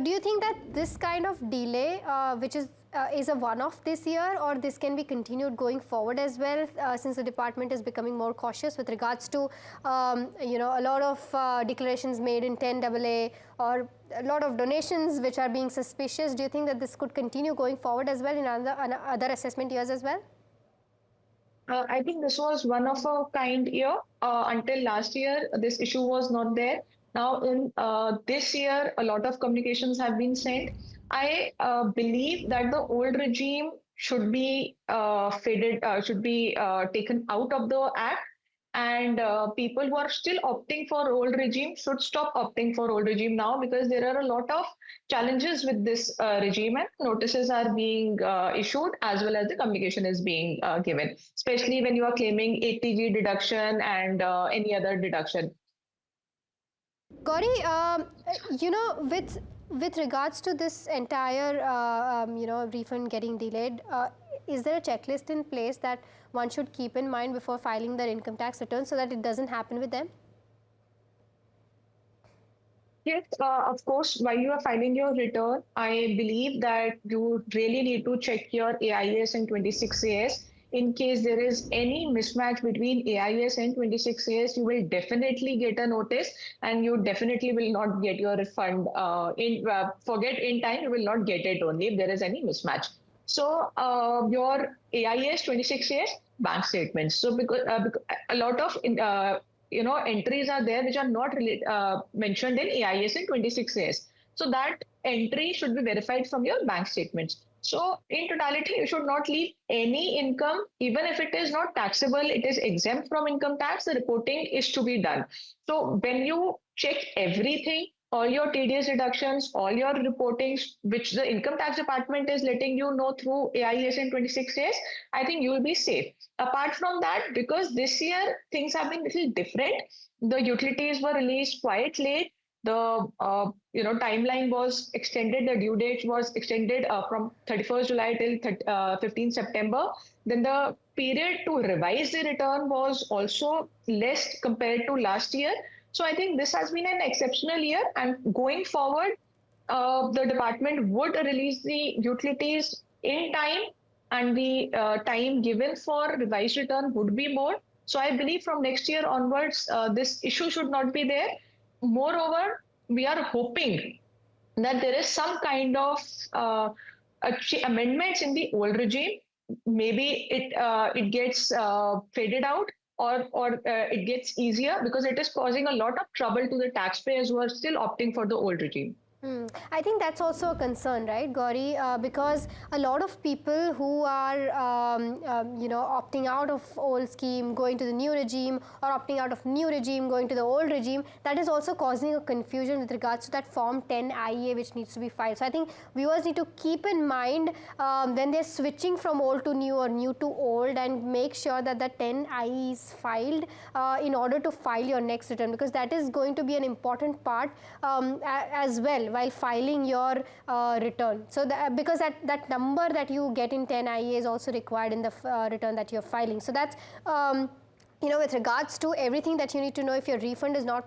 do you think that this kind of delay, which is a one-off this year, or this can be continued going forward as well, since the department is becoming more cautious with regards to, a lot of declarations made in 10AA or a lot of donations which are being suspicious? Do you think that this could continue going forward as well in other assessment years as well? I think this was one of a kind year. Until last year, this issue was not there. Now, in this year, a lot of communications have been sent. I believe that the old regime should be should be taken out of the act, and people who are still opting for old regime should stop opting for old regime now, because there are a lot of challenges with this regime, and notices are being issued as well as the communication is being given, especially when you are claiming ATG deduction and any other deduction. Gauri, with regards to this entire, refund getting delayed, is there a checklist in place that one should keep in mind before filing their income tax return so that it doesn't happen with them? Yes, of course, while you are filing your return, I believe that you really need to check your AIS and 26AS. In case there is any mismatch between AIS and 26AS, you will definitely get a notice, and you definitely will not get your refund. Forget in time, you will not get it only if there is any mismatch. So your AIS, 26AS, bank statements. So because a lot of entries are there which are not mentioned in AIS and 26AS. So that entry should be verified from your bank statements. So in totality, you should not leave any income, even if it is not taxable, it is exempt from income tax, the reporting is to be done. So when you check everything, all your TDS deductions, all your reportings, which the income tax department is letting you know through AIS and 26AS, I think you will be safe. Apart from that, because this year things have been a little different, the utilities were released quite late. The timeline was extended. The due date was extended from 31st July till 15 September. Then the period to revise the return was also less compared to last year. So I think this has been an exceptional year, and going forward, the department would release the utilities in time, and the time given for revised return would be more. So I believe from next year onwards, this issue should not be there. Moreover, we are hoping that there is some kind of amendments in the old regime. Maybe it gets faded out, or it gets easier, because it is causing a lot of trouble to the taxpayers who are still opting for the old regime. I think that's also a concern, right, Gauri? Because a lot of people who are, opting out of old scheme, going to the new regime, or opting out of new regime, going to the old regime, that is also causing a confusion with regards to that Form 10 IEA which needs to be filed. So I think viewers need to keep in mind when they're switching from old to new or new to old, and make sure that the 10 IE is filed in order to file your next return, because that is going to be an important part as well while filing your return. So because that number that you get in 10 IE is also required in the return that you're filing. So that's with regards to everything that you need to know if your refund is not